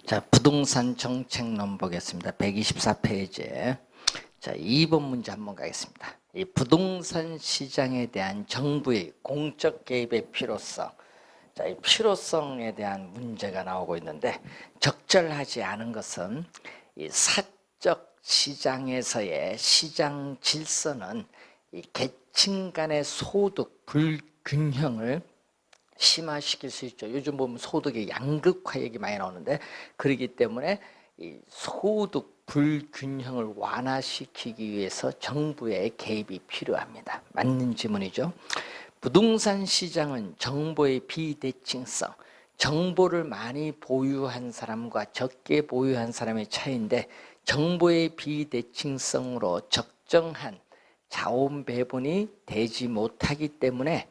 자, 부동산 정책론 보겠습니다. 124페이지에. 자, 2번 문제 한번 가겠습니다. 이 부동산 시장에 대한 정부의 공적 개입의 필요성. 자, 이 필요성에 대한 문제가 나오고 있는데, 적절하지 않은 것은 이 사적 시장에서의 시장 질서는 이 계층 간의 소득 불균형을 심화시킬 수 있죠. 요즘 보면 소득의 양극화 얘기 많이 나오는데, 그렇기 때문에 이 소득 불균형을 완화시키기 위해서 정부의 개입이 필요합니다. 맞는 질문이죠. 부동산 시장은 정보의 비대칭성, 정보를 많이 보유한 사람과 적게 보유한 사람의 차이인데, 정보의 비대칭성으로 적정한 자원 배분이 되지 못하기 때문에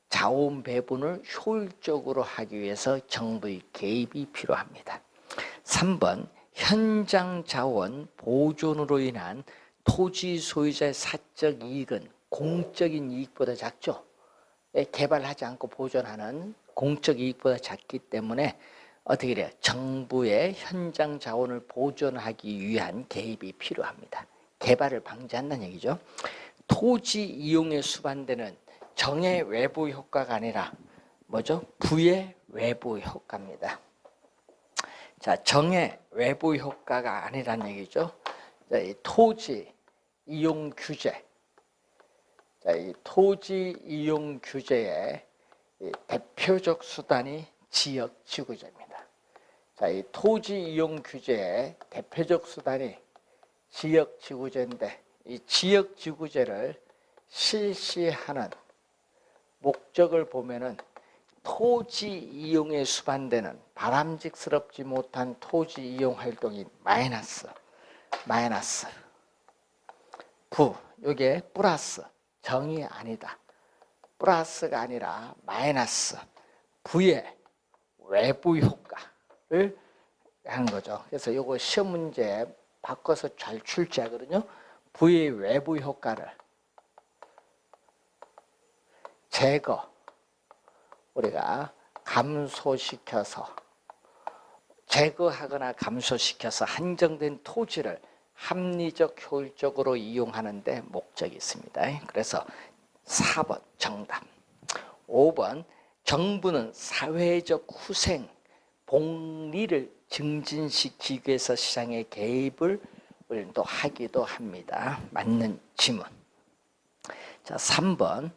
자원 배분을 효율적으로 하기 위해서 정부의 개입이 필요합니다. 3번, 현장 자원 보존으로 인한 토지 소유자의 사적 이익은 공적인 이익보다 작죠. 개발하지 않고 보존하는 공적 이익보다 작기 때문에 어떻게 돼요? 정부의 현장 자원을 보존하기 위한 개입이 필요합니다. 개발을 방지한다는 얘기죠. 토지 이용에 수반되는 정의 외부 효과가 아니라 뭐죠? 부의 외부 효과입니다. 자, 정의 외부 효과가 아니란 얘기죠. 자, 이 토지 이용 규제. 자, 이 토지 이용 규제의 대표적 수단이 지역 지구제입니다. 자, 이 토지 이용 규제의 대표적 수단이 지역 지구제인데, 이 지역 지구제를 실시하는 목적을 보면은 토지 이용에 수반되는 바람직스럽지 못한 토지 이용 활동이 마이너스 부, 요게 플러스, 정이 아니다. 플러스가 아니라 마이너스 부의 외부 효과를 하는 거죠. 그래서 요거 시험 문제 바꿔서 잘 출제하거든요. 부의 외부 효과를 우리가 감소시켜서 제거하거나 감소시켜서 한정된 토지를 합리적 효율적으로 이용하는 데 목적이 있습니다. 그래서 4번 정답. 5번, 정부는 사회적 후생 복리를 증진시키기 위해서 시장의 개입을 또 하기도 합니다. 맞는 질문. 자, 3번,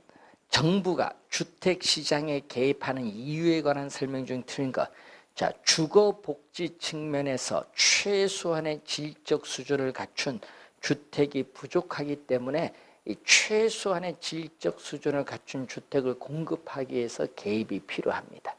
정부가 주택시장에 개입하는 이유에 관한 설명 중 틀린 것. 자, 주거복지 측면에서 최소한의 질적 수준을 갖춘 주택이 부족하기 때문에 이 최소한의 질적 수준을 갖춘 주택을 공급하기 위해서 개입이 필요합니다.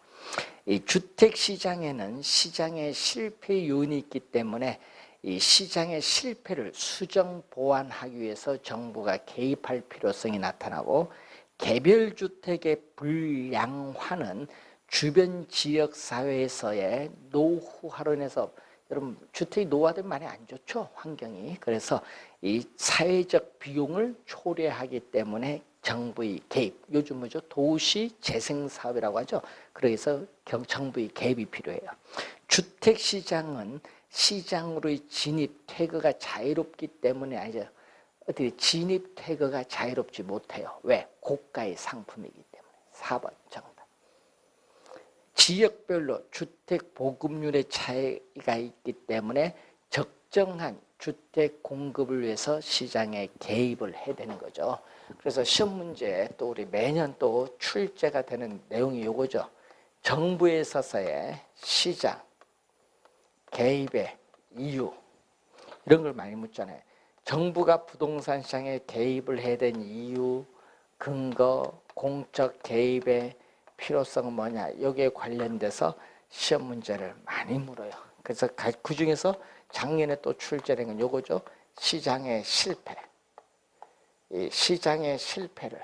이 주택시장에는 시장의 실패 요인이 있기 때문에 이 시장의 실패를 수정 보완하기 위해서 정부가 개입할 필요성이 나타나고, 개별주택의 불량화는 주변 지역사회에서의 노후화로 인해서, 여러분 주택이 노후화되면 많이 안 좋죠, 환경이. 그래서 이 사회적 비용을 초래하기 때문에 정부의 개입, 요즘 뭐죠? 도시재생사업이라고 하죠. 그래서 정부의 개입이 필요해요. 주택시장은 시장으로의 진입, 퇴거가 자유롭기 때문에 아니죠. 어떻게 진입 퇴거가 자유롭지 못해요. 왜? 고가의 상품이기 때문에. 4번 정답. 지역별로 주택 보급률의 차이가 있기 때문에 적정한 주택 공급을 위해서 시장에 개입을 해야 되는 거죠. 그래서 시험 문제에 또 우리 매년 또 출제가 되는 내용이 요거죠. 정부에 있어서의 시장 개입의 이유, 이런 걸 많이 묻잖아요. 정부가 부동산 시장에 개입을 해야 되는 이유, 근거, 공적 개입의 필요성은 뭐냐, 여기에 관련돼서 시험 문제를 많이 물어요. 그래서 그 중에서 작년에 또 출제된 건 요거죠. 시장의 실패. 이 시장의 실패를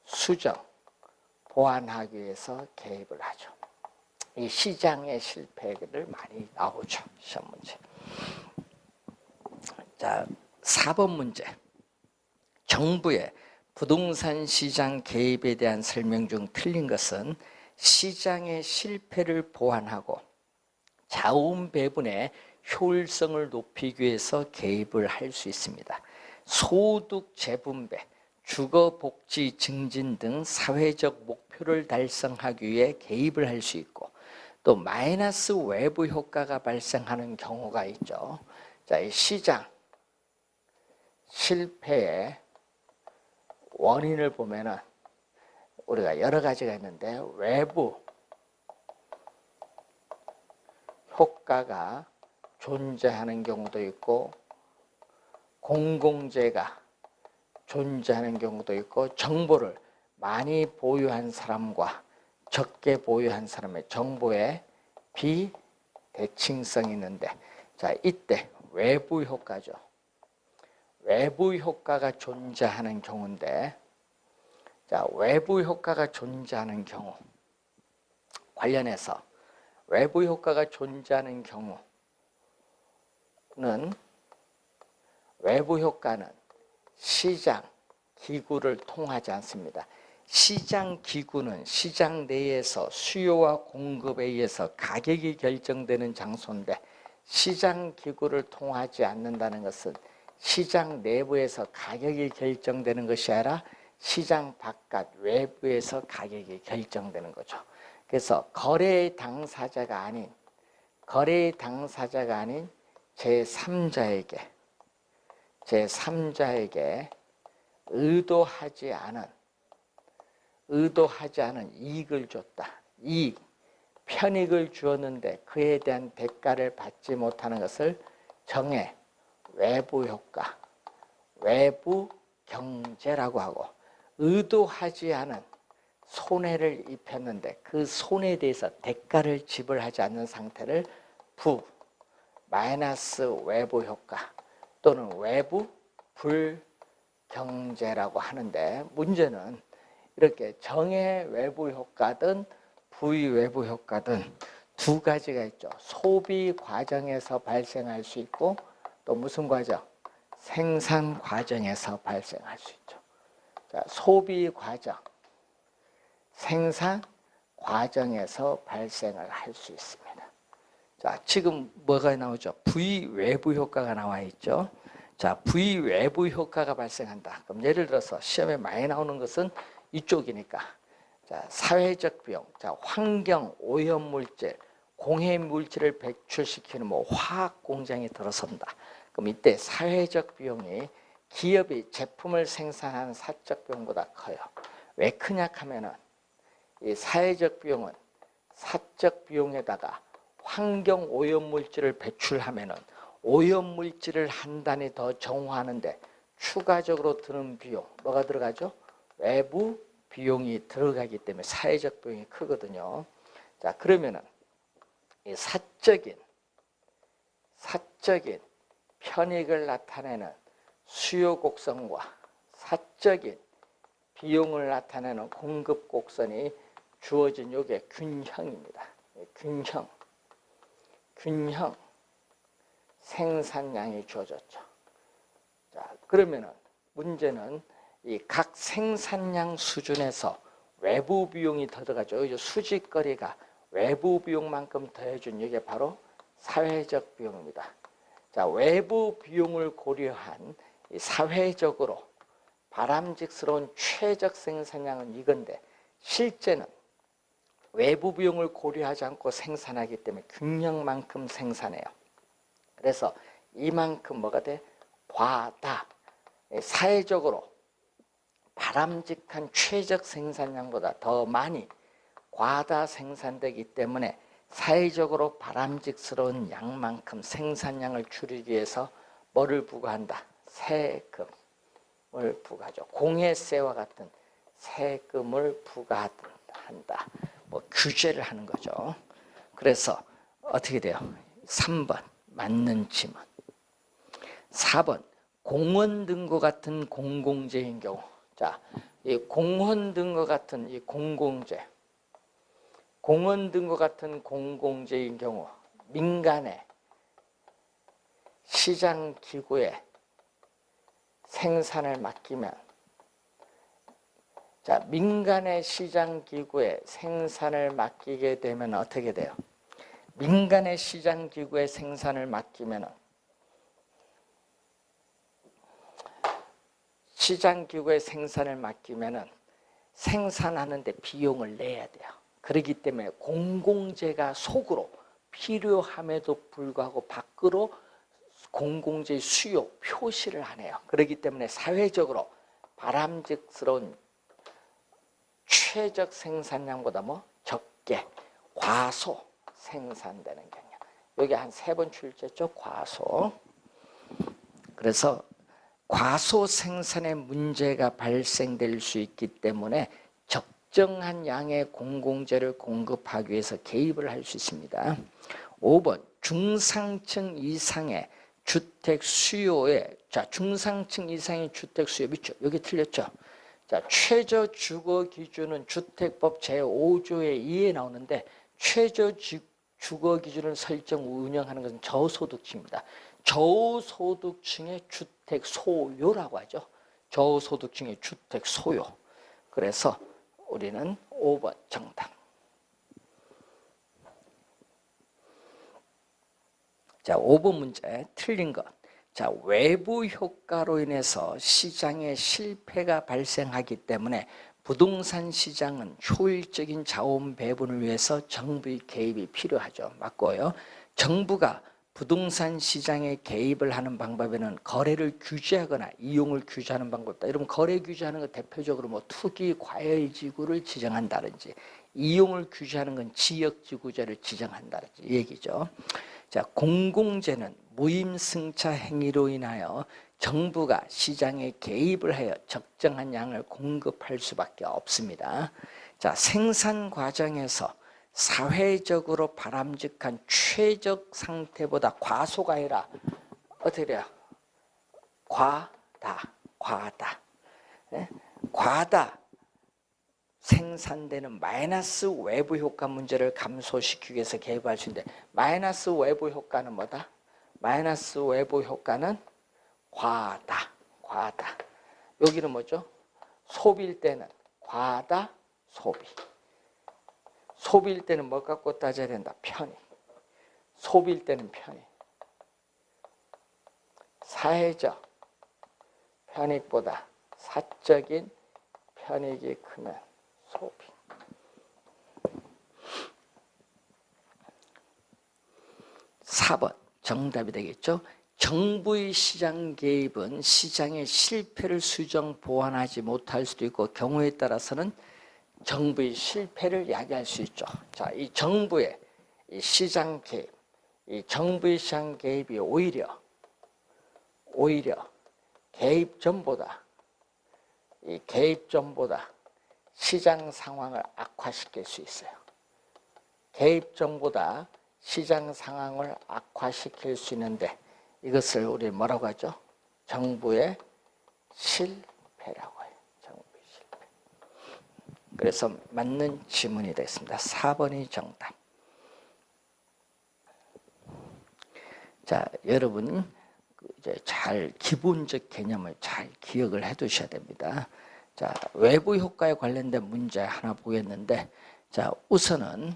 수정, 보완하기 위해서 개입을 하죠. 이 시장의 실패를 많이 나오죠, 시험 문제. 자, 4번 문제. 정부의 부동산 시장 개입에 대한 설명 중 틀린 것은 시장의 실패를 보완하고 자원 배분의 효율성을 높이기 위해서 개입을 할 수 있습니다. 소득 재분배, 주거복지 증진 등 사회적 목표를 달성하기 위해 개입을 할 수 있고, 또 마이너스 외부 효과가 발생하는 경우가 있죠. 자, 이 시장 실패의 원인을 보면은 우리가 여러 가지가 있는데, 외부 효과가 존재하는 경우도 있고, 공공재가 존재하는 경우도 있고, 정보를 많이 보유한 사람과 적게 보유한 사람의 정보의 비대칭성이 있는데, 자, 이때 외부 효과죠. 외부 효과가 존재하는 경우인데, 자, 외부 효과가 존재하는 경우 관련해서 외부 효과가 존재하는 경우는, 외부 효과는 시장 기구를 통하지 않습니다. 시장 기구는 시장 내에서 수요와 공급에 의해서 가격이 결정되는 장소인데, 시장 기구를 통하지 않는다는 것은 시장 내부에서 가격이 결정되는 것이 아니라 시장 바깥 외부에서 가격이 결정되는 거죠. 그래서 거래의 당사자가 아닌 제3자에게 의도하지 않은 이익을 줬다. 편익을 주었는데 그에 대한 대가를 받지 못하는 것을 정의 외부 효과, 외부 경제라고 하고, 의도하지 않은 손해를 입혔는데 그 손해에 대해서 대가를 지불하지 않는 상태를 마이너스 외부 효과 또는 외부 불경제라고 하는데, 문제는 이렇게 정의 외부 효과든 부의 외부 효과든 두 가지가 있죠. 소비 과정에서 발생할 수 있고, 또 무슨 과정? 생산 과정에서 발생할 수 있죠. 자, 소비 과정, 생산 과정에서 발생을 할 수 있습니다. 자, 지금 뭐가 나오죠? 부의 외부 효과가 나와 있죠. 자, 부의 외부 효과가 발생한다. 그럼 예를 들어서 시험에 많이 나오는 것은 이쪽이니까, 자, 사회적 비용, 자, 환경 오염 물질, 공해 물질을 배출시키는 화학 공장이 들어선다. 그럼 이때 사회적 비용이 기업이 제품을 생산하는 사적 비용보다 커요. 왜 크냐 하면은, 이 사회적 비용은 사적 비용에다가 환경 오염 물질을 배출하면은 오염 물질을 한 단위 더 정화하는데 추가적으로 드는 비용, 뭐가 들어가죠? 외부 비용이 들어가기 때문에 사회적 비용이 크거든요. 자, 그러면은 이 사적인 편익을 나타내는 수요 곡선과 사적인 비용을 나타내는 공급 곡선이 주어진 요게 균형입니다. 균형 생산량이 주어졌죠. 자, 그러면은 문제는 이 각 생산량 수준에서 외부 비용이 더 들어가죠. 수직거리가 외부 비용만큼 더해준 이게 바로 사회적 비용입니다. 자, 외부 비용을 고려한 사회적으로 바람직스러운 최적 생산량은 이건데, 실제는 외부 비용을 고려하지 않고 생산하기 때문에 균형만큼 생산해요. 그래서 이만큼 뭐가 돼? 과다. 사회적으로 바람직한 최적 생산량보다 더 많이 과다 생산되기 때문에 사회적으로 바람직스러운 양만큼 생산량을 줄이기 위해서 뭐를 부과한다? 세금을 부과하죠. 공예세와 같은 세금을 부과한다. 규제를 하는 거죠. 그래서 어떻게 돼요? 3번 맞는 지문. 4번 공원 등과 같은 공공재인 경우. 자, 이 공원 등과 같은 이 공공재, 공원 등과 같은 공공재인 경우 민간의 시장 기구에 생산을 맡기면, 자, 민간의 시장 기구에 생산을 맡기게 되면 어떻게 돼요? 민간의 시장기구의 생산을 맡기면은 시장기구의 생산을 맡기면은 생산하는데 비용을 내야 돼요. 그렇기 때문에 공공재가 속으로 필요함에도 불구하고 밖으로 공공재 수요 표시를 안 해요. 그렇기 때문에 사회적으로 바람직스러운 최적 생산량보다 적게 과소 생산되는 경우. 여기 한 3번 출제죠. 과소. 그래서 과소 생산에 문제가 발생될 수 있기 때문에 적정한 양의 공공재를 공급하기 위해서 개입을 할 수 있습니다. 5번 중상층 이상의 주택 수요에 중상층 이상의 주택 수요 밑죠. 여기 틀렸죠. 최저 주거 기준은 주택법 제5조의 2에 나오는데 최저 주거 기준을 설정 운영하는 것은 저소득층입니다. 저소득층의 주택 소요라고 하죠. 저소득층의 주택 소요. 그래서 우리는 5번 정답. 자, 5번 문제 틀린 것. 자, 외부 효과로 인해서 시장에 실패가 발생하기 때문에 부동산 시장은 효율적인 자원 배분을 위해서 정부의 개입이 필요하죠. 맞고요. 정부가 부동산 시장에 개입을 하는 방법에는 거래를 규제하거나 이용을 규제하는 방법이다. 여러분 거래 규제하는 것 대표적으로 투기 과열지구를 지정한다든지 이용을 규제하는 건 지역지구제를 지정한다든지 얘기죠. 자, 공공재는 무임승차 행위로 인하여 정부가 시장에 개입을 하여 적정한 양을 공급할 수밖에 없습니다. 자, 생산 과정에서 사회적으로 바람직한 최적 상태보다 과소가 아니라 어떻게 돼요? 과다. 네? 과다 생산되는 마이너스 외부 효과 문제를 감소시키기 위해서 개입할 수 있는데 마이너스 외부 효과는 뭐다? 마이너스 외부 효과는 과다. 여기는 뭐죠? 소비일 때는 과다 소비. 소비일 때는 뭐 갖고 따져야 된다? 편의. 소비일 때는 편의. 사회적 편익보다 사적인 편익이 크면 소비. (4번) 정답이 되겠죠. 정부의 시장 개입은 시장의 실패를 수정 보완하지 못할 수도 있고 경우에 따라서는 정부의 실패를 야기할 수 있죠. 자, 이 정부의 이 시장 개입, 이 정부의 시장 개입이 오히려 개입 전보다 시장 상황을 악화시킬 수 있어요. 개입 전보다 시장 상황을 악화시킬 수 있는데 이것을 우리 뭐라고 하죠? 정부의 실패라고 해요. 정부의 실패. 그래서 맞는 지문이 되겠습니다. 4번이 정답. 자, 여러분 이제 잘 기본적 개념을 잘 기억을 해 두셔야 됩니다. 자, 외부 효과에 관련된 문제 하나 보겠는데, 자, 우선은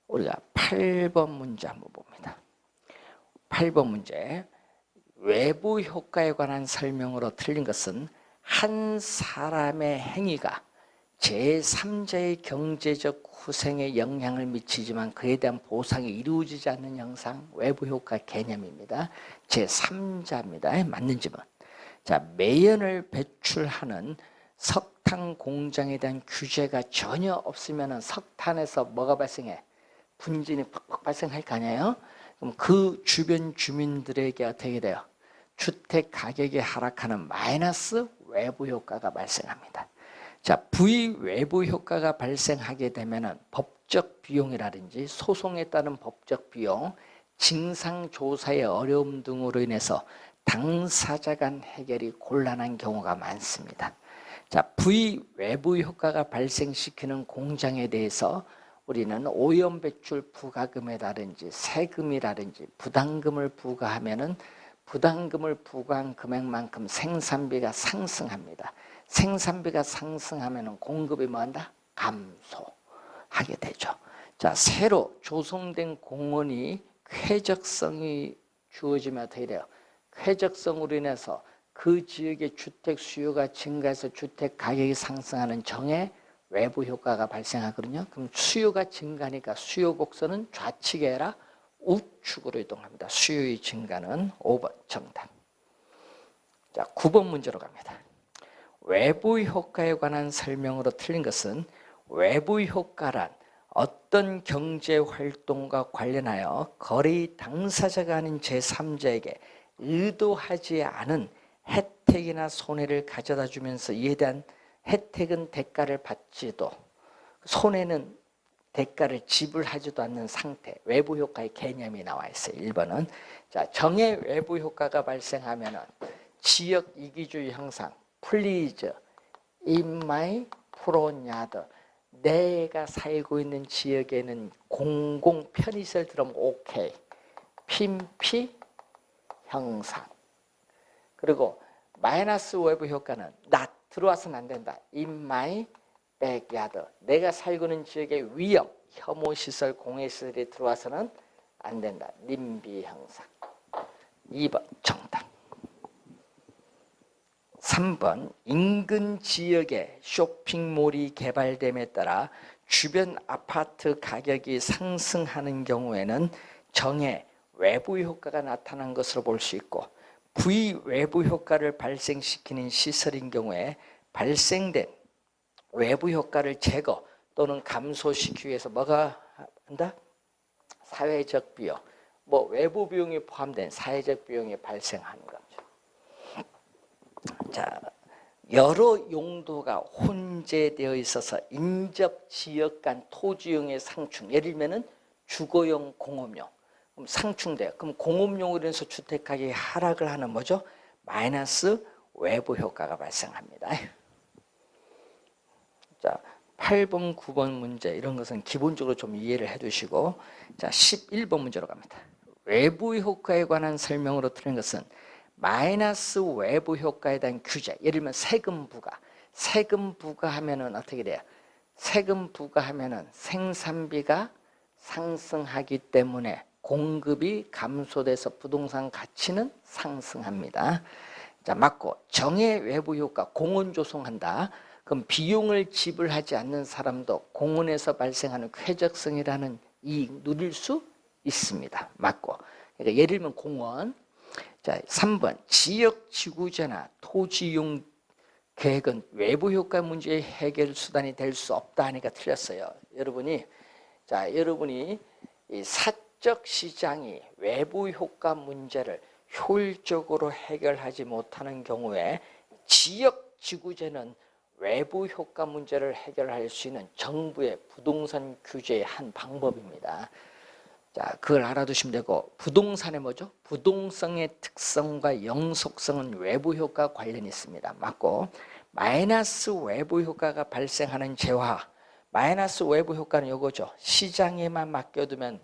우리가 8번 문제 한번 봅니다. 8번 문제. 외부 효과에 관한 설명으로 틀린 것은 한 사람의 행위가 제3자의 경제적 후생에 영향을 미치지만 그에 대한 보상이 이루어지지 않는 형상, 외부 효과 개념입니다. 제3자입니다. 맞는 지문. 자, 매연을 배출하는 석탄 공장에 대한 규제가 전혀 없으면 석탄에서 뭐가 발생해? 분진이 팍팍 발생할 거 아니에요? 그럼 그 주변 주민들에게 어떻게 돼요? 주택 가격이 하락하는 마이너스 외부 효과가 발생합니다. 자, 부의 외부 효과가 발생하게 되면 법적 비용이라든지 소송에 따른 법적 비용, 징상조사의 어려움 등으로 인해서 당사자 간 해결이 곤란한 경우가 많습니다. 자, 부의 외부 효과가 발생시키는 공장에 대해서 우리는 오염 배출 부과금이라든지 세금이라든지 부담금을 부과하면은 부담금을 부과한 금액만큼 생산비가 상승합니다. 생산비가 상승하면 공급이 뭐한다? 감소하게 되죠. 자, 새로 조성된 공원이 쾌적성이 주어지면 어떻게 돼요? 쾌적성으로 인해서 그 지역의 주택 수요가 증가해서 주택 가격이 상승하는 정의 외부 효과가 발생하거든요. 그럼 수요가 증가하니까 수요 곡선은 좌측이 아니라 우측으로 이동합니다. 수요의 증가는 5번 정답. 자, 9번 문제로 갑니다. 외부 효과에 관한 설명으로 틀린 것은 외부 효과란 어떤 경제 활동과 관련하여 거래 당사자가 아닌 제3자에게 의도하지 않은 혜택이나 손해를 가져다 주면서 이에 대한 혜택은 대가를 받지도 손해는 대가를 지불하지도 않는 상태, 외부 효과의 개념이 나와 있어요. 1번은 자, 정의 외부 효과가 발생하면은 지역 이기주의 형상, please in my front yard, 내가 살고 있는 지역에는 공공 편의시설 들어오면 오케이, 핀피 형상. 그리고 마이너스 외부 효과는 not, 들어와서는 안 된다. in my backyard, 내가 살고 있는 지역의 위험, 혐오시설, 공해시설이 들어와서는 안 된다. 님비 형상. 2번 정답. 3번 인근 지역에 쇼핑몰이 개발됨에 따라 주변 아파트 가격이 상승하는 경우에는 정의 외부 효과가 나타난 것으로 볼 수 있고 부외부 효과를 발생시키는 시설인 경우에 발생된 외부 효과를 제거 또는 감소시키기 위해서 뭐가 한다? 사회적 비용, 뭐 외부 비용이 포함된 사회적 비용이 발생하는 거죠. 자, 여러 용도가 혼재되어 있어서 인접 지역 간 토지용의 상충, 예를 들면 주거용, 공업용, 그럼 상충돼요. 그럼 공업용으로 인해서 주택 가격이 하락을 하는 뭐죠? 마이너스 외부 효과가 발생합니다. 자, 8번, 9번 문제 이런 것은 기본적으로 좀 이해를 해두시고, 자, 11번 문제로 갑니다. 외부 효과에 관한 설명으로 틀린 것은 마이너스 외부 효과에 대한 규제, 예를 들면 세금 부과, 세금 부과하면은 어떻게 돼요? 세금 부과하면은 생산비가 상승하기 때문에 공급이 감소돼서 부동산 가치는 상승합니다. 자, 맞고 정의 외부 효과, 공원 조성한다. 그럼 비용을 지불하지 않는 사람도 공원에서 발생하는 쾌적성이라는 이익 누릴 수 있습니다. 맞고. 그러니까 예를 들면 공원. 자, 3번 지역 지구제나 토지용 계획은 외부 효과 문제의 해결 수단이 될 수 없다 하니까 틀렸어요. 여러분이 이 사적 시장이 외부 효과 문제를 효율적으로 해결하지 못하는 경우에 지역 지구제는 외부 효과 문제를 해결할 수 있는 정부의 부동산 규제의 한 방법입니다. 자, 그걸 알아두시면 되고, 부동산의 뭐죠? 부동성의 특성과 영속성은 외부 효과 관련이 있습니다. 맞고, 마이너스 외부 효과가 발생하는 재화, 마이너스 외부 효과는 이거죠. 시장에만 맡겨두면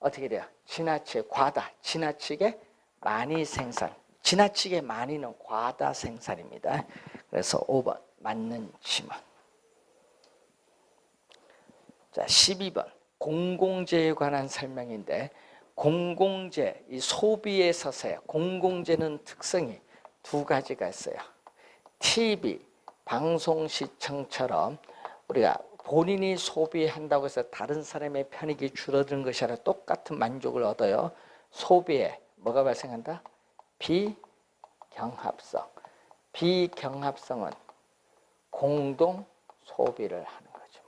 어떻게 돼요? 지나치게 과다, 지나치게 많이 생산, 지나치게 많이는 과다 생산입니다. 그래서 5번 맞는 지문. 자, 12번 공공재에 관한 설명인데, 공공재, 이 소비에 있어서요, 공공재는 특성이 두 가지가 있어요. TV, 방송 시청처럼 우리가 본인이 소비한다고 해서 다른 사람의 편익이 줄어드는 것이 아니라 똑같은 만족을 얻어요. 소비에 뭐가 발생한다? 비경합성. 비경합성은 공동 소비를 하는 거죠.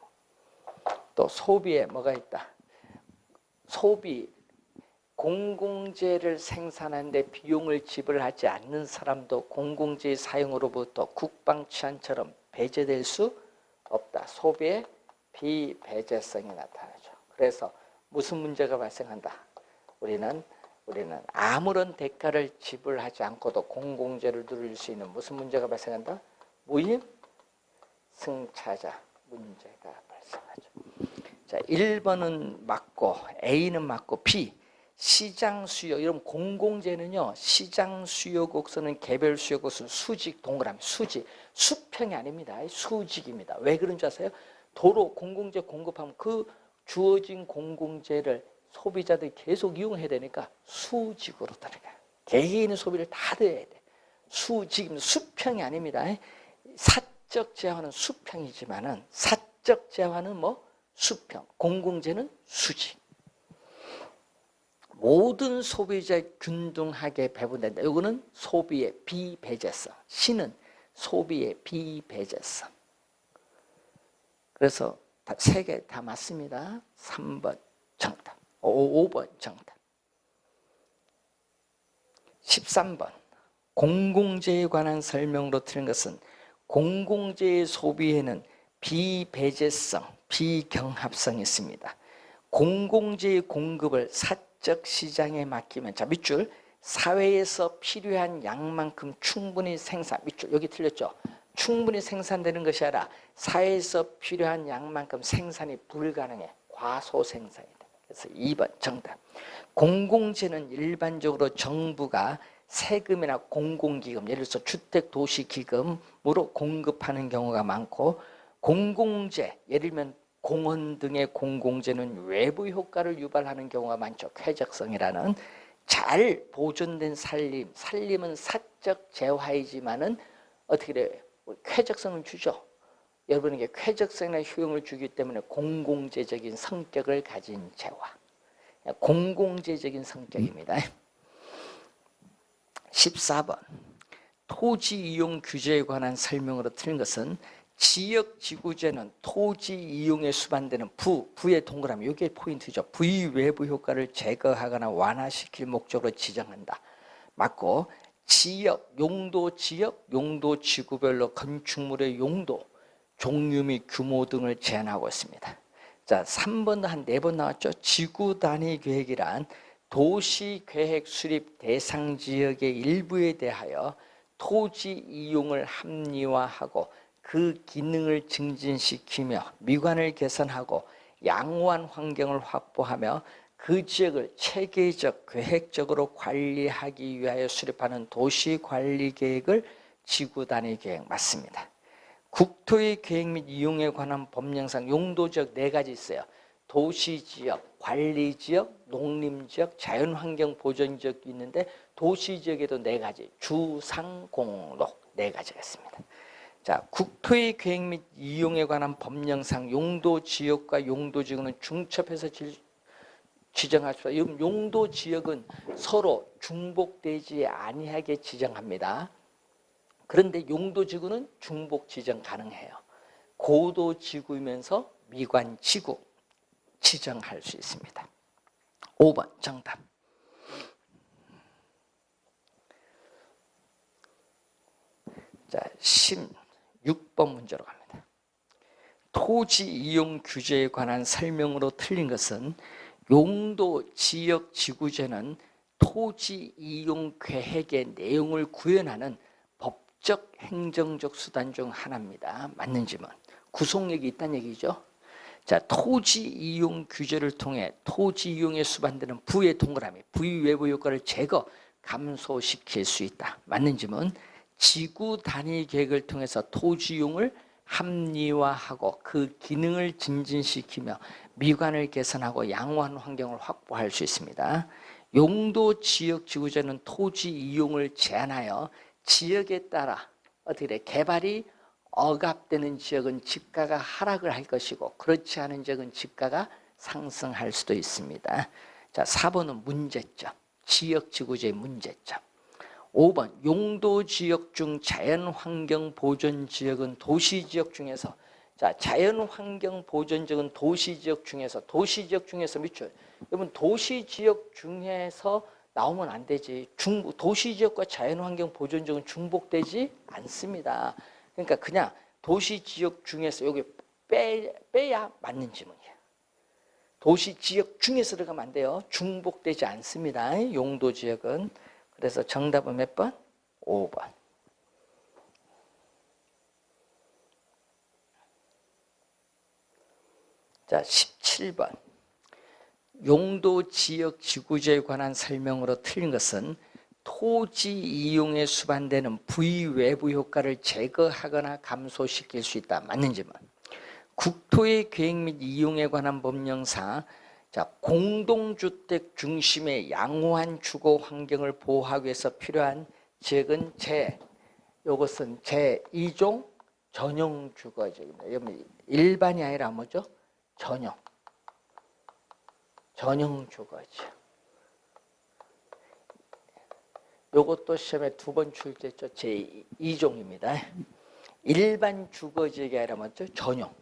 또 소비에 뭐가 있다? 소비, 공공재를 생산하는데 비용을 지불하지 않는 사람도 공공재의 사용으로부터 국방 치안처럼 배제될 수 없다. 소비의 비배제성이 나타나죠. 그래서 무슨 문제가 발생한다? 우리는 아무런 대가를 지불하지 않고도 공공재를 누릴 수 있는 무슨 문제가 발생한다? 무임 승차자 문제가 발생하죠. 자, 1번은 맞고 A는 맞고 B 시장 수요. 이런 공공재는요, 시장 수요 곡선은 개별 수요 곡선 수직 동그라미, 수직, 수평이 아닙니다. 수직입니다. 왜 그런 줄 아세요? 도로 공공재 공급하면 그 주어진 공공재를 소비자들이 계속 이용해야 되니까 수직으로 들어가요. 개개인의 소비를 다 들어야 돼. 수직이면 수평이 아닙니다. 사적 재화는 수평이지만은 사적 재화는 뭐 수평, 공공재는 수직. 모든 소비자에 균등하게 배분된다. 이거는 소비의 비배제성. C는 소비의 비배제성. 그래서 세 개 다 맞습니다. 3번 정답. 5번 정답. 13번. 공공재에 관한 설명으로 틀린 것은 공공재의 소비에는 비배제성, 비경합성이 있습니다. 공공재의 공급을 사적 시장에 맡기면, 자 밑줄, 사회에서 필요한 양만큼 충분히 생산, 밑줄 여기 틀렸죠? 충분히 생산되는 것이 아니라 사회에서 필요한 양만큼 생산이 불가능해. 과소생산이다. 그래서 2번 정답. 공공재는 일반적으로 정부가 세금이나 공공기금, 예를 들어서 주택도시기금으로 공급하는 경우가 많고, 공공재, 예를 들면 공원 등의 공공재는 외부 효과를 유발하는 경우가 많죠. 쾌적성이라는. 잘 보존된 살림은 사적 재화이지만은 어떻게 돼요? 쾌적성을 주죠. 여러분에게 쾌적성이나 효용을 주기 때문에 공공재적인 성격을 가진 재화. 공공재적인 성격입니다. 14번. 토지 이용 규제에 관한 설명으로 틀린 것은 지역지구재는 토지 이용에 수반되는 부의 동그라미, 이게 포인트죠. 부의 외부 효과를 제거하거나 완화시킬 목적으로 지정한다. 맞고, 지역, 용도 지구별로 건축물의 용도, 종류 및 규모 등을 제한하고 있습니다. 자, 3번도 한 4번 나왔죠. 지구 단위 계획이란 도시계획 수립 대상 지역의 일부에 대하여 토지 이용을 합리화하고 그 기능을 증진시키며 미관을 개선하고 양호한 환경을 확보하며 그 지역을 체계적, 계획적으로 관리하기 위하여 수립하는 도시관리계획을 지구단위계획 맞습니다. 국토의 계획 및 이용에 관한 법령상 용도지역 4가지 있어요. 도시지역, 관리지역, 농림지역, 자연환경보전지역이 있는데 도시지역에도 4가지, 주상공록 4가지가 있습니다. 자, 국토의 계획 및 이용에 관한 법령상 용도지역과 용도지역은 중첩해서 지정할 수 있어요. 용도지역은 서로 중복되지 아니하게 지정합니다. 그런데 용도지구는 중복 지정 가능해요. 고도지구이면서 미관지구 지정할 수 있습니다. 5번 정답. 자, 16번 문제로 갑니다. 토지 이용 규제에 관한 설명으로 틀린 것은 용도 지역 지구제는 토지 이용 계획의 내용을 구현하는 법적 행정적 수단 중 하나입니다. 맞는지만 구속력이 있다는 얘기죠. 자, 토지 이용 규제를 통해 토지 이용에 수반되는 부의 동그라미, 부의 외부 효과를 제거, 감소시킬 수 있다. 맞는지는 지구 단위 계획을 통해서 토지 이용을 합리화하고 그 기능을 증진시키며 미관을 개선하고 양호한 환경을 확보할 수 있습니다. 용도 지역 지구제는 토지 이용을 제한하여 지역에 따라 어떻게 돼? 개발이 억압되는 지역은 집가가 하락을 할 것이고 그렇지 않은 지역은 집가가 상승할 수도 있습니다. 자, 4번은 문제점, 지역지구제의 문제점. 5번 용도지역 중 자연환경보전지역은 도시지역 중에서, 자, 자연환경보전지역은 도시지역 중에서 밑줄, 여러분 도시지역 중에서 나오면 안 되지. 도시지역과 자연환경보전지역은 중복되지 않습니다. 그러니까 그냥 도시지역 중에서 여기 빼야 맞는 지문이에요. 도시지역 중에서 들어가면 안 돼요. 중복되지 않습니다. 용도지역은. 그래서 정답은 몇 번? 5번. 자, 17번. 용도지역 지구제에 관한 설명으로 틀린 것은 토지 이용에 수반되는 부의 외부 효과를 제거하거나 감소시킬 수 있다. 맞는지만 국토의 계획 및 이용에 관한 법령상 자, 공동주택 중심의 양호한 주거 환경을 보호하기 위해서 필요한 지역은 요것은 제2종 전용 주거지입니다. 일반이 아니라 뭐죠? 전용 주거지. 요것도 시험에 2번 출제했죠. 제2종입니다. 일반 주거지가 아니라 뭐죠? 전용.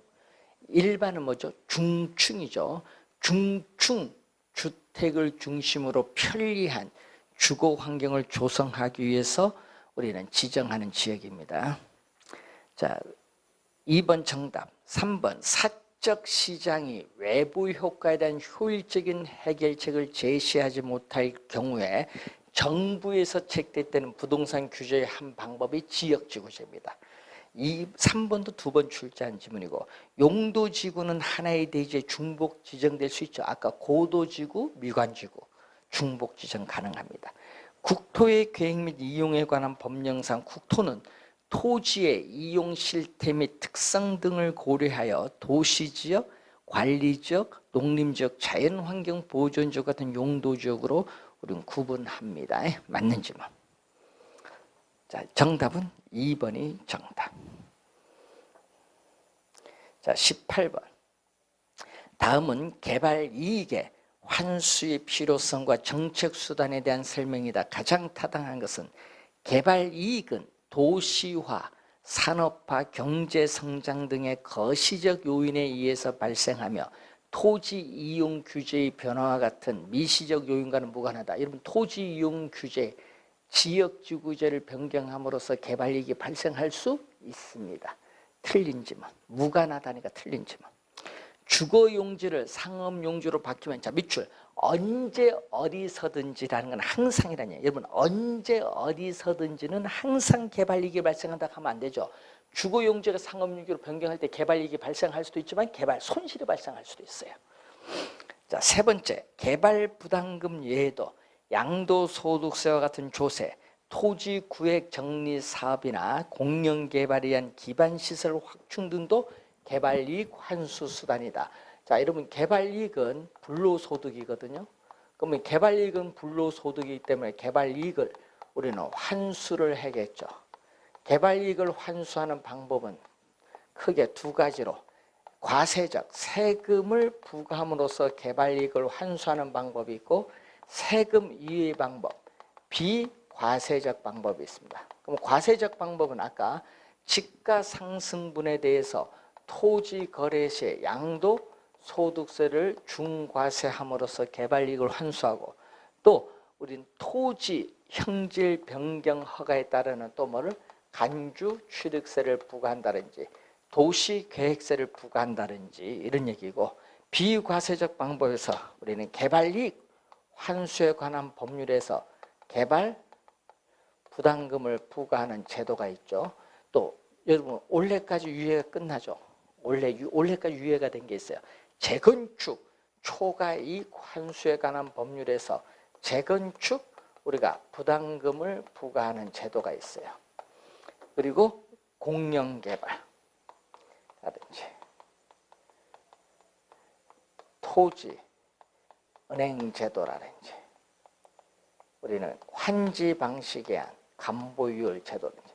일반은 뭐죠? 중층이죠. 중층 주택을 중심으로 편리한 주거 환경을 조성하기 위해서 우리는 지정하는 지역입니다. 자, 2번 정답. 3번 사적 시장이 외부 효과에 대한 효율적인 해결책을 제시하지 못할 경우에 정부에서 채택되는 부동산 규제의 한 방법이 지역지구제입니다. 3번도 2번 출제한 지문이고, 용도지구는 하나의 대지에 중복 지정될 수 있죠. 아까 고도지구, 미관지구 중복 지정 가능합니다. 국토의 계획 및 이용에 관한 법령상 국토는 토지의 이용 실태 및 특성 등을 고려하여 도시지역, 관리지역, 농림지역, 자연환경 보존지역 같은 용도지역으로 우리는 구분합니다. 맞는지 뭐. 자, 정답은 2번이 정답. 자, 18번. 다음은 개발 이익의 환수의 필요성과 정책 수단에 대한 설명이다. 가장 타당한 것은 개발 이익은 도시화, 산업화, 경제 성장 등의 거시적 요인에 의해서 발생하며 토지 이용 규제의 변화와 같은 미시적 요인과는 무관하다. 여러분, 토지 이용 규제, 지역지구제를 변경함으로써 개발이익이 발생할 수 있습니다. 틀린지만, 무관하다니까 틀린지만. 주거용지를 상업용지로 바뀌면, 자, 밑줄, 언제 어디서든지라는 건 항상이라는 얘기예요. 여러분, 언제 어디서든지는 항상 개발이익이 발생한다 하면 안 되죠. 주거용지를 상업용지로 변경할 때 개발이익이 발생할 수도 있지만 개발 손실이 발생할 수도 있어요. 자, 3번째, 개발 부담금 외에도 양도소득세와 같은 조세, 토지 구획 정리 사업이나 공영개발에 의한 기반시설 확충 등도 개발이익 환수 수단이다. 자, 여러분, 개발이익은 불로소득이거든요. 그러면 개발이익은 불로소득이기 때문에 개발이익을 우리는 환수를 하겠죠. 개발이익을 환수하는 방법은 크게 2가지로, 과세적 세금을 부과함으로써 개발이익을 환수하는 방법이 있고, 세금 이외의 방법, 비과세적 방법이 있습니다. 그럼 과세적 방법은 아까 지가상승분에 대해서 토지 거래 시에 양도소득세를 중과세함으로써 개발이익을 환수하고, 또 우린 토지 형질 변경 허가에 따르는 또 뭐를 간주 취득세를 부과한다든지 도시계획세를 부과한다든지 이런 얘기고, 비과세적 방법에서 우리는 개발이익 환수에 관한 법률에서 개발 부담금을 부과하는 제도가 있죠. 또 여러분, 올해까지 유예가 끝나죠. 올해까지 유예가 된 게 있어요. 재건축 초과이익 환수에 관한 법률에서 재건축 우리가 부담금을 부과하는 제도가 있어요. 그리고 공영개발라든지 토지 은행제도라든지 우리는 환지 방식에 한 감보유월 제도라든지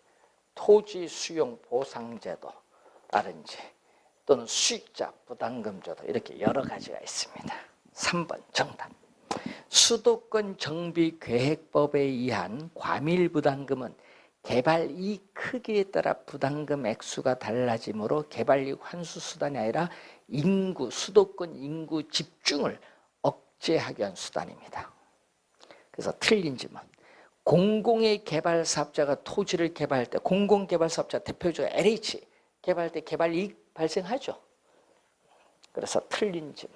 토지 수용 보상제도라든지 또는 수익자 부담금제도, 이렇게 여러 가지가 있습니다. 3번 정답. 수도권 정비계획법에 의한 과밀부담금은 개발이익 크기에 따라 부담금 액수가 달라지므로 개발이익 환수 수단이 아니라 수도권 인구 집중을 억제하기 위한 수단입니다. 그래서 틀린지만, 공공의 개발 사업자가 토지를 개발할 때, 공공개발 사업자 대표적으로 LH 개발할 때 개발이익 발생하죠. 그래서 틀린지만.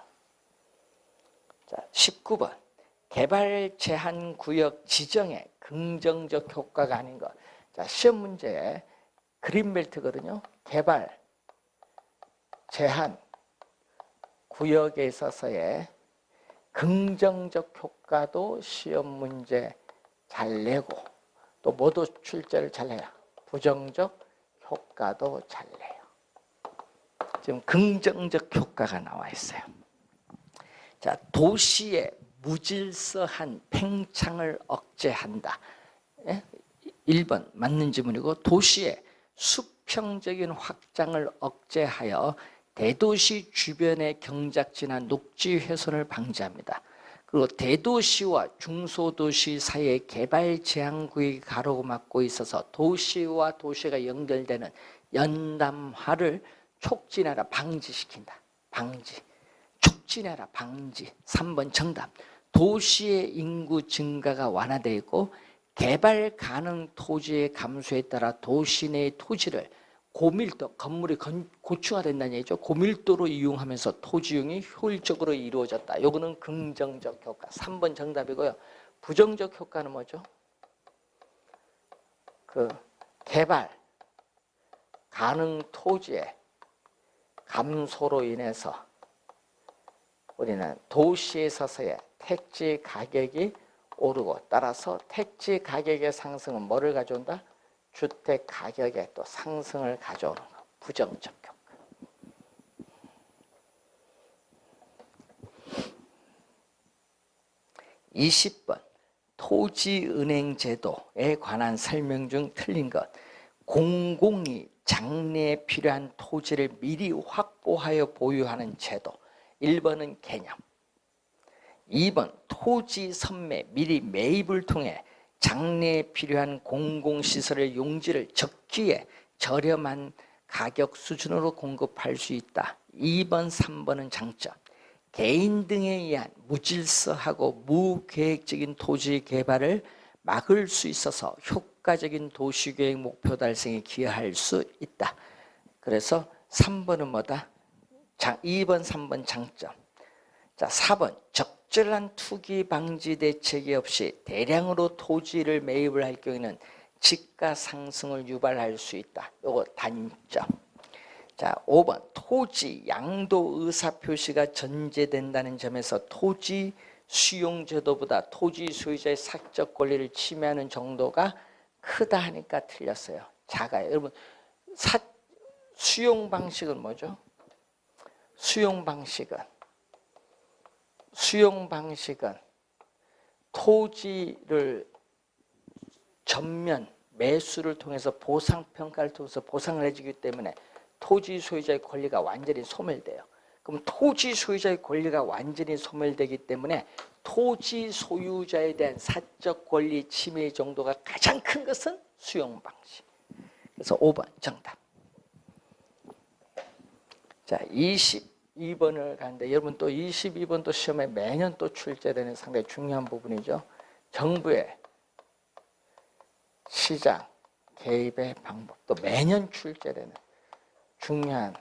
자, 19번. 개발 제한 구역 지정에 긍정적 효과가 아닌 것. 자, 시험 문제에 그린벨트거든요. 개발 제한 구역에 있어서의 긍정적 효과도 시험 문제 잘 내고, 또 뭐도 출제를 잘 해요. 부정적 효과도 잘 내요. 지금 긍정적 효과가 나와 있어요. 자, 도시의 무질서한 팽창을 억제한다. 1번 맞는 지문이고, 도시의 수평적인 확장을 억제하여 대도시 주변의 경작지나 녹지 훼손을 방지합니다. 그리고 대도시와 중소도시 사이의 개발 제한 구역이 가로막고 있어서 도시와 도시가 연결되는 연담화를 촉진하라, 방지시킨다. 방지. 촉진해라, 방지. 3번 정답. 도시의 인구 증가가 완화되어 있고 개발 가능 토지의 감소에 따라 도시 내의 토지를 고밀도, 건물이 고층화된다는 얘기죠. 고밀도로 이용하면서 토지이용이 효율적으로 이루어졌다. 이거는 긍정적 효과. 3번 정답이고요. 부정적 효과는 뭐죠? 그 개발 가능 토지의 감소로 인해서 우리는 도시에 서서의 택지 가격이 오르고, 따라서 택지 가격의 상승은 뭐를 가져온다? 주택 가격의 또 상승을 가져오는 거. 부정적 효과. 20번 토지은행 제도에 관한 설명 중 틀린 것. 공공이 장래에 필요한 토지를 미리 확보하여 보유하는 제도. 1번은 개념. 2번 토지 선매, 미리 매입을 통해 장래에 필요한 공공시설의 용지를 적기에 저렴한 가격 수준으로 공급할 수 있다. 2번, 3번은 장점. 개인 등에 의한 무질서하고 무계획적인 토지 개발을 막을 수 있어서 효과적인 도시계획 목표 달성에 기여할 수 있다. 그래서 3번은 뭐다? 2번, 3번 장점. 자, 4번 적절한 투기 방지 대책이 없이 대량으로 토지를 매입을 할 경우에는 집가 상승을 유발할 수 있다. 요거 단점. 자, 5번 토지 양도 의사 표시가 전제된다는 점에서 토지 수용 제도보다 토지 소유자의 사적 권리를 침해하는 정도가 크다 하니까 틀렸어요. 작아요. 여러분, 수용 방식은 뭐죠? 수용 방식은 토지를 전면 매수를 통해서 보상평가를 통해서 보상을 해주기 때문에 토지 소유자의 권리가 완전히 소멸돼요. 그럼 토지 소유자의 권리가 완전히 소멸되기 때문에 토지 소유자에 대한 사적 권리 침해 정도가 가장 큰 것은 수용 방식. 그래서 5번 정답. 자, 22번을 가는데 여러분 또 22번도 시험에 매년 또 출제되는 상당히 중요한 부분이죠. 정부의 시장 개입의 방법, 또 매년 출제되는 중요한.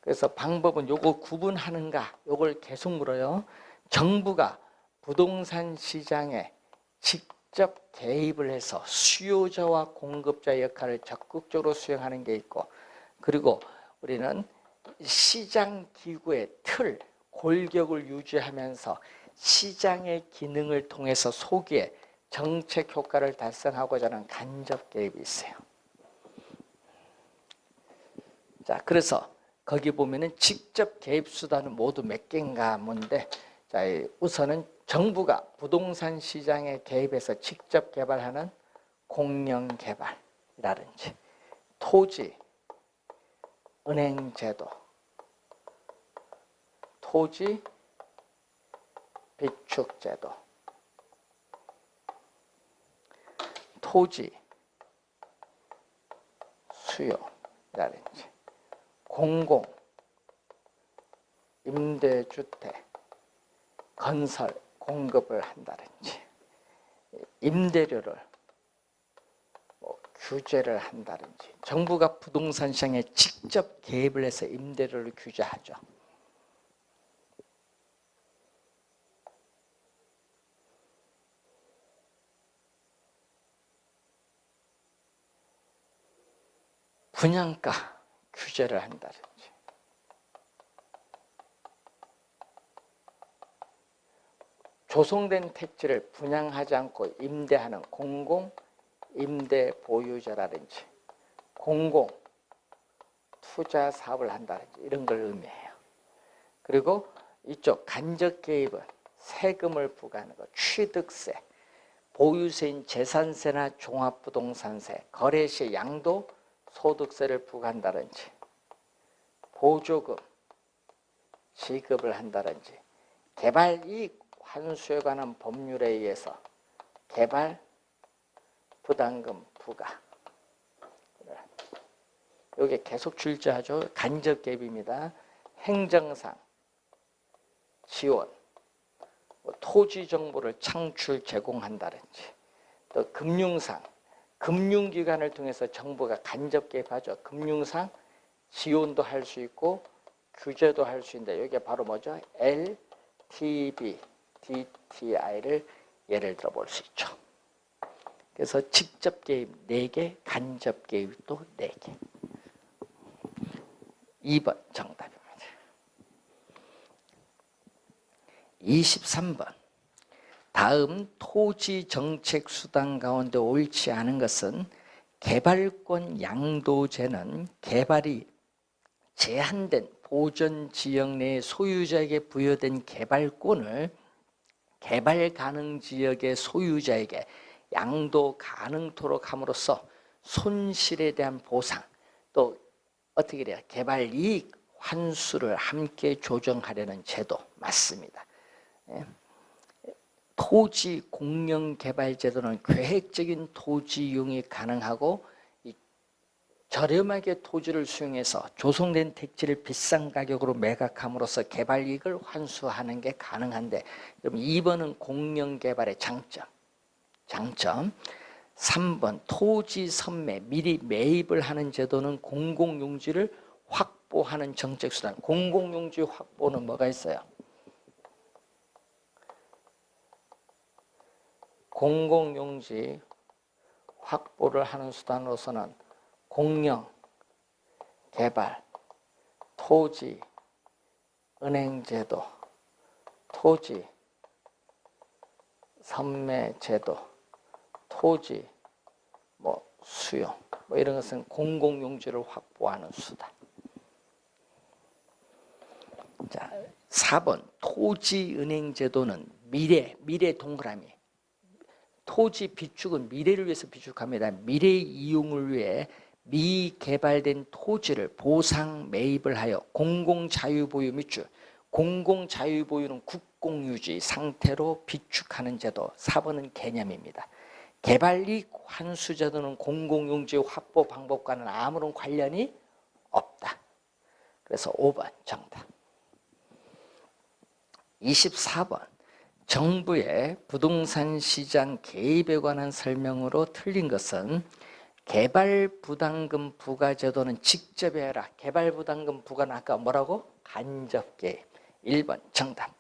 그래서 방법은 요거 구분하는가, 요걸 계속 물어요. 정부가 부동산 시장에 직접 개입을 해서 수요자와 공급자의 역할을 적극적으로 수행하는 게 있고, 그리고 우리는 시장 기구의 틀, 골격을 유지하면서 시장의 기능을 통해서 소기에 정책 효과를 달성하고자 하는 간접 개입이 있어요. 자, 그래서 거기 보면은 직접 개입 수단은 모두 몇 개인가 뭔데, 자, 우선은 정부가 부동산 시장에 개입해서 직접 개발하는 공영 개발이라든지 토지 은행 제도, 토지 비축 제도, 토지 수요라든지 공공 임대주택 건설 공급을 한다든지 임대료를 규제를 한다든지, 정부가 부동산 시장에 직접 개입을 해서 임대료를 규제하죠. 분양가 규제를 한다든지, 조성된 택지를 분양하지 않고 임대하는 공공 임대 보유자라든지 공공 투자 사업을 한다든지 이런 걸 의미해요. 그리고 이쪽 간접 개입은 세금을 부과하는 것, 취득세, 보유세인 재산세나 종합부동산세, 거래시, 양도, 소득세를 부과한다든지 보조금 지급을 한다든지 개발이익 환수에 관한 법률에 의해서 개발 부담금 부과. 이게 계속 출제하죠. 간접 개입입니다. 행정상 지원, 토지 정보를 창출 제공한다든지, 또 금융상 금융기관을 통해서 정부가 간접 개입하죠. 금융상 지원도 할 수 있고 규제도 할 수 있는데 이게 바로 뭐죠? LTV, DTI를 예를 들어 볼 수 있죠. 그래서 직접 개입 4개, 간접 개입도 4개. 2번 정답입니다. 23번. 다음 토지 정책 수단 가운데 옳지 않은 것은 개발권 양도제는 개발이 제한된 보전 지역 내 소유자에게 부여된 개발권을 개발 가능 지역의 소유자에게 양도 가능토록 함으로써 손실에 대한 보상, 또 어떻게 돼요? 개발 이익 환수를 함께 조정하려는 제도 맞습니다. 토지 공영 개발 제도는 계획적인 토지 이용이 가능하고 저렴하게 토지를 수용해서 조성된 택지를 비싼 가격으로 매각함으로써 개발 이익을 환수하는 게 가능한데, 그럼 2번은 공영 개발의 장점. 3번 토지 선매 미리 매입을 하는 제도는 공공용지를 확보하는 정책수단. 공공용지 확보는 뭐가 있어요? 공공용지 확보를 하는 수단으로서는 공영, 개발, 토지, 은행제도, 토지, 선매제도, 토지, 수용, 이런 것은 공공용지를 확보하는 수단. 자, 4번 토지은행제도는 미래 동그라미. 토지 비축은 미래를 위해서 비축합니다. 미래 이용을 위해 미개발된 토지를 보상 매입을 하여 공공자유보유 밑줄, 공공자유보유는 국공유지 상태로 비축하는 제도. 4번은 개념입니다. 개발이익 환수제도는 공공용지 확보 방법과는 아무런 관련이 없다. 그래서 5번 정답. 24번 정부의 부동산 시장 개입에 관한 설명으로 틀린 것은 개발부담금 부과제도는 직접 해라. 개발부담금 부과는 아까 뭐라고? 간접 개입. 1번 정답.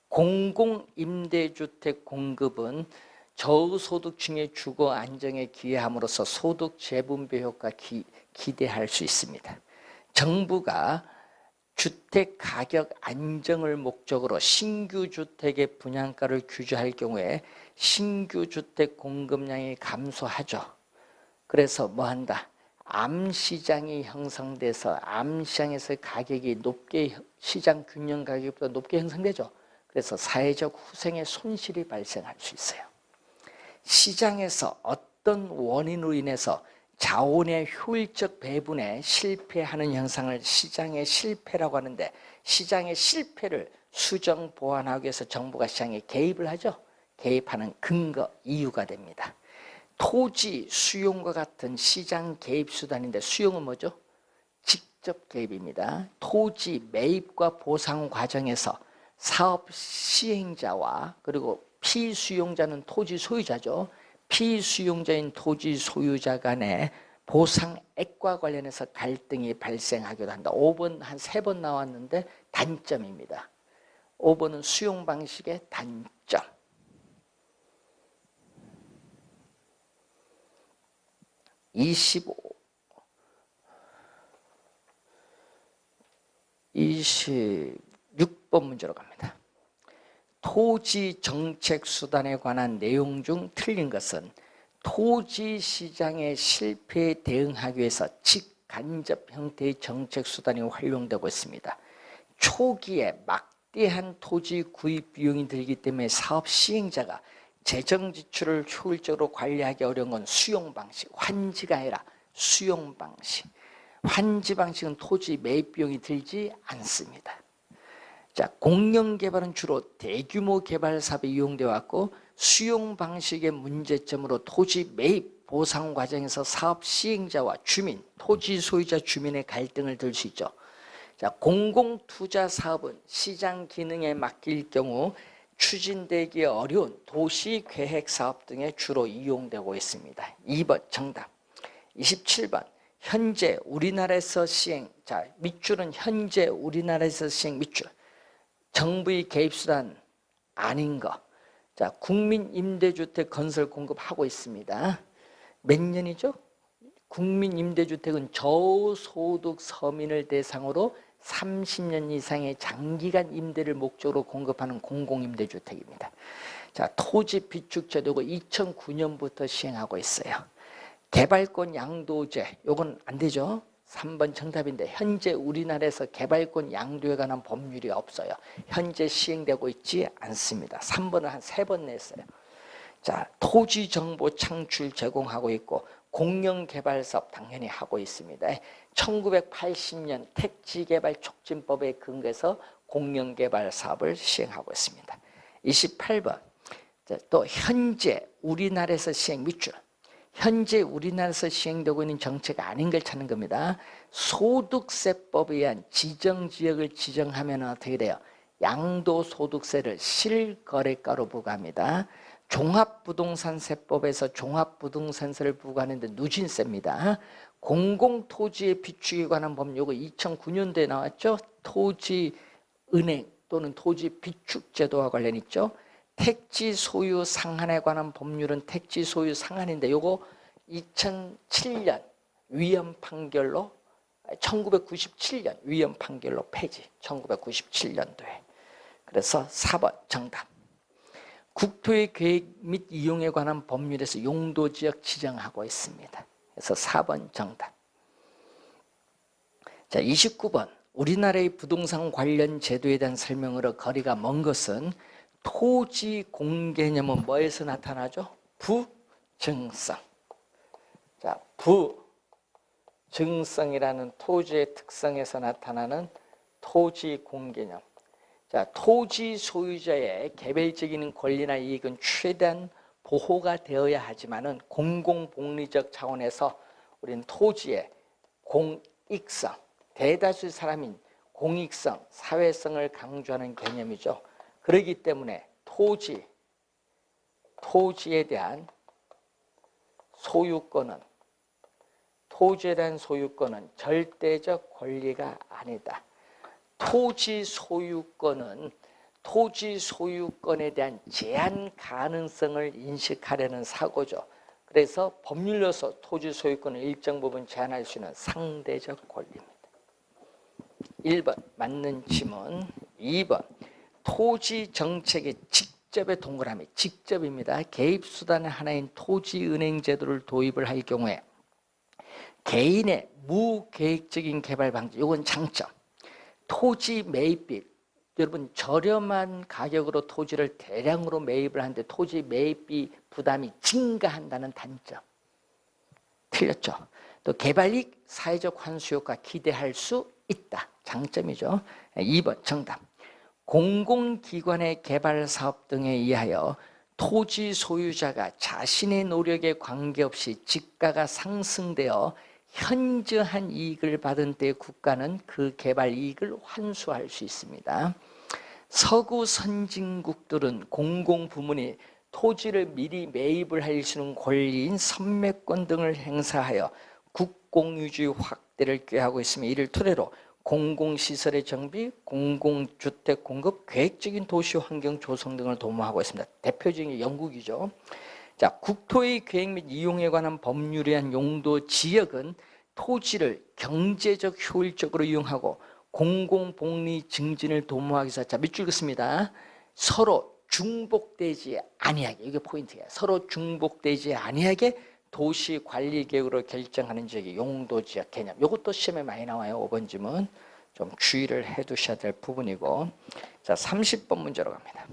공공임대주택 공급은 저소득층의 주거 안정에 기여함으로써 소득 재분배 효과 기대할 수 있습니다. 정부가 주택 가격 안정을 목적으로 신규 주택의 분양가를 규제할 경우에 신규 주택 공급량이 감소하죠. 그래서 뭐한다? 암시장이 형성돼서 암시장에서 가격이 높게, 시장 균형 가격보다 높게 형성되죠. 그래서 사회적 후생의 손실이 발생할 수 있어요. 시장에서 어떤 원인으로 인해서 자원의 효율적 배분에 실패하는 현상을 시장의 실패라고 하는데, 시장의 실패를 수정 보완하기 위해서 정부가 시장에 개입을 하죠. 개입하는 근거, 이유가 됩니다. 토지 수용과 같은 시장 개입 수단인데, 수용은 뭐죠? 직접 개입입니다. 토지 매입과 보상 과정에서 사업 시행자와 그리고 피수용자는 토지 소유자죠. 피수용자인 토지 소유자 간의 보상액과 관련해서 갈등이 발생하기도 한다. 5번 한 3번 나왔는데 단점입니다. 5번은 수용 방식의 단점. 26번 문제로 갑니다. 토지 정책 수단에 관한 내용 중 틀린 것은 토지 시장의 실패에 대응하기 위해서 즉 간접 형태의 정책 수단이 활용되고 있습니다. 초기에 막대한 토지 구입 비용이 들기 때문에 사업 시행자가 재정 지출을 효율적으로 관리하기 어려운 건 수용 방식, 환지가 아니라 수용 방식. 환지 방식은 토지 매입 비용이 들지 않습니다. 자, 공영 개발은 주로 대규모 개발 사업에 이용되어 왔고 수용 방식의 문제점으로 토지 매입 보상 과정에서 사업 시행자와 주민, 토지 소유자 주민의 갈등을 들 수 있죠. 자, 공공투자 사업은 시장 기능에 맡길 경우 추진되기 어려운 도시계획 사업 등에 주로 이용되고 있습니다. 2번 정답. 27번 현재 우리나라에서 시행, 자 밑줄은 현재 우리나라에서 시행 밑줄. 정부의 개입수단 아닌 거. 자, 국민임대주택 건설 공급하고 있습니다. 몇 년이죠? 국민임대주택은 저소득 서민을 대상으로 30년 이상의 장기간 임대를 목적으로 공급하는 공공임대주택입니다. 자, 토지 비축 제도가 2009년부터 시행하고 있어요. 개발권 양도제, 요건 안 되죠? 3번 정답인데 현재 우리나라에서 개발권 양도에 관한 법률이 없어요. 현재 시행되고 있지 않습니다. 3번을 한 3번 냈어요. 자, 토지 정보 창출 제공하고 있고 공영개발사업 당연히 하고 있습니다. 1980년 택지개발촉진법에 근거해서 공영개발사업을 시행하고 있습니다. 28번 자, 또 현재 우리나라에서 시행 밑줄. 현재 우리나라에서 시행되고 있는 정책 아닌 걸 찾는 겁니다. 소득세법에 의한 지정지역을 지정하면 어떻게 돼요? 양도소득세를 실거래가로 부과합니다. 종합부동산세법에서 종합부동산세를 부과하는데 누진세입니다. 공공토지의 비축에 관한 법률이 2009년도에 나왔죠. 토지은행 또는 토지비축제도와 관련 있죠. 택지 소유 상한에 관한 법률은 택지 소유 상한인데 요거 2007년 위헌 판결로 1997년 위헌 판결로 폐지. 1997년도에. 그래서 4번 정답. 국토의 계획 및 이용에 관한 법률에서 용도지역 지정하고 있습니다. 그래서 4번 정답. 자, 29번 우리나라의 부동산 관련 제도에 대한 설명으로 거리가 먼 것은 토지 공개념은 뭐에서 나타나죠? 부증성. 자, 부증성이라는 토지의 특성에서 나타나는 토지 공개념. 자, 토지 소유자의 개별적인 권리나 이익은 최대한 보호가 되어야 하지만은 공공복리적 차원에서 우리는 토지의 공익성, 대다수 사람인 공익성, 사회성을 강조하는 개념이죠. 그렇기 때문에 토지에 대한 소유권은 절대적 권리가 아니다. 토지 소유권에 대한 제한 가능성을 인식하려는 사고죠. 그래서 법률로서 토지 소유권을 일정 부분 제한할 수 있는 상대적 권리입니다. 1번 맞는 지문. 2번 토지 정책의 직접의 동그라미, 직접입니다. 개입 수단의 하나인 토지은행 제도를 도입을 할 경우에 개인의 무계획적인 개발 방지, 이건 장점. 토지 매입비, 여러분 저렴한 가격으로 토지를 대량으로 매입을 하는데 토지 매입비 부담이 증가한다는 단점. 틀렸죠. 또 개발이익, 사회적 환수효과 기대할 수 있다. 장점이죠. 2번 정답. 공공기관의 개발사업 등에 의하여 토지 소유자가 자신의 노력에 관계없이 지가가 상승되어 현저한 이익을 받은 때 국가는 그 개발 이익을 환수할 수 있습니다. 서구 선진국들은 공공부문이 토지를 미리 매입을 할 수 있는 권리인 선매권 등을 행사하여 국공유지 확대를 꾀하고 있으며 이를 토대로 공공시설의 정비, 공공주택 공급, 계획적인 도시 환경 조성 등을 도모하고 있습니다. 대표적인 게 영국이죠. 자, 국토의 계획 및 이용에 관한 법률에 의한 용도 지역은 토지를 경제적 효율적으로 이용하고 공공복리 증진을 도모하기 위해서, 자, 밑줄 긋습니다. 서로 중복되지 아니하게, 이게 포인트예요. 서로 중복되지 아니하게 도시 관리 계획으로 결정하는 지역이 용도 지역 개념. 이것도 시험에 많이 나와요. 5번 지문. 좀 주의를 해 두셔야 될 부분이고. 자, 30번 문제로 갑니다.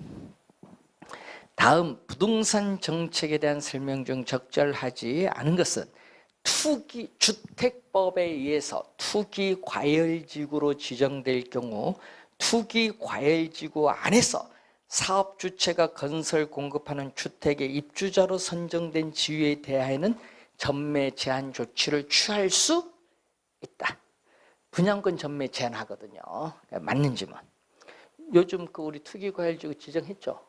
다음 부동산 정책에 대한 설명 중 적절하지 않은 것은 투기 주택법에 의해서 투기 과열지구로 지정될 경우 투기 과열지구 안에서 사업 주체가 건설 공급하는 주택의 입주자로 선정된 지위에 대하여는 전매 제한 조치를 취할 수 있다. 분양권 전매 제한하거든요. 맞는지만 요즘 그 우리 투기 과열지구 지정했죠.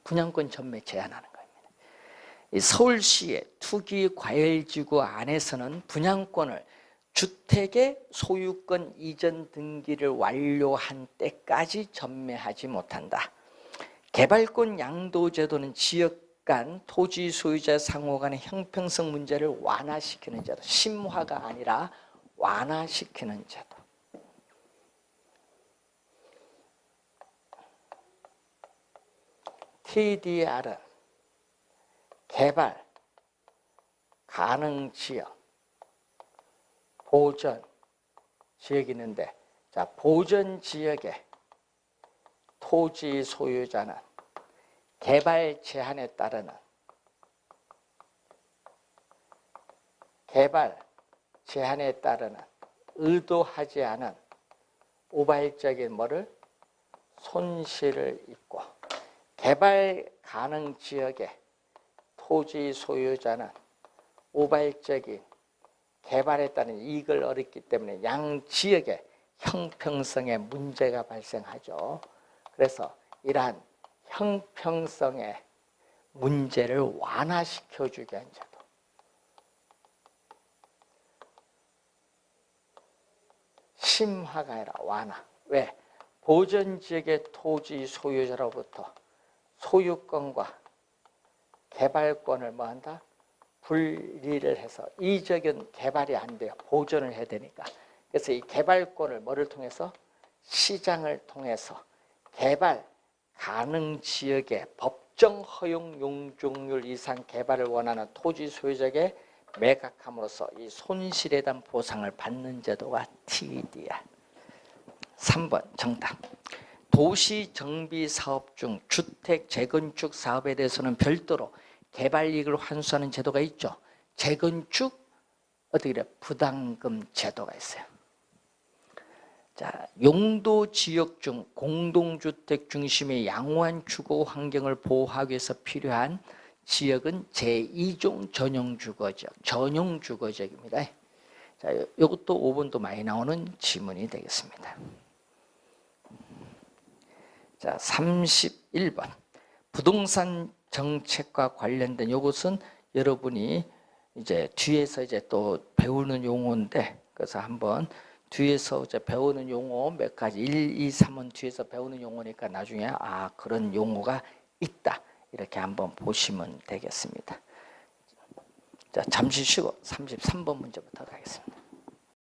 분양권 전매 제한하는 겁니다. 서울시의 투기 과열지구 안에서는 분양권을 주택의 소유권 이전 등기를 완료한 때까지 전매하지 못한다. 개발권 양도 제도는 지역 간 토지 소유자 상호 간의 형평성 문제를 완화시키는 제도, 심화가 아니라 완화시키는 제도. TDR은 개발 가능 지역, 보전 지역이 있는데, 자, 보전 지역의 토지 소유자는 개발 제한에 따르는 의도하지 않은 우발적인 뭐를 손실을 입고, 개발 가능 지역의 토지 소유자는 우발적인 개발에 따른 이익을 얻었기 때문에 양 지역의 형평성에 문제가 발생하죠. 그래서 이러한 형평성의 문제를 완화시켜주게 한 제도. 심화가 아니라 완화. 왜? 보전지역의 토지 소유자로부터 소유권과 개발권을 뭐한다? 분리를 해서 이적인 개발이 안 돼요. 보전을 해야 되니까. 그래서 이 개발권을 뭐를 통해서? 시장을 통해서 개발 가능 지역의 법정 허용 용적률 이상 개발을 원하는 토지 소유자에게 매각함으로써 이 손실에 대한 보상을 받는 제도가 TDR. 3번 정답. 도시 정비 사업 중 주택 재건축 사업에 대해서는 별도로 개발 이익을 환수하는 제도가 있죠. 재건축 어떻게 그래? 부담금 제도가 있어요. 자, 용도 지역 중 공동주택 중심의 양호한 주거 환경을 보호하기 위해서 필요한 지역은 제2종 전용주거지역입니다. 자, 이것도 5번도 많이 나오는 지문이 되겠습니다. 자, 31번. 부동산 정책과 관련된 이것은 여러분이 이제 뒤에서 이제 또 배우는 용어인데, 그래서 한번 뒤에서 이제 배우는 용어 몇 가지 1, 2, 3은 뒤에서 배우는 용어니까 나중에 그런 용어가 있다 이렇게 한번 보시면 되겠습니다. 자, 잠시 쉬고 33번 문제부터 가겠습니다.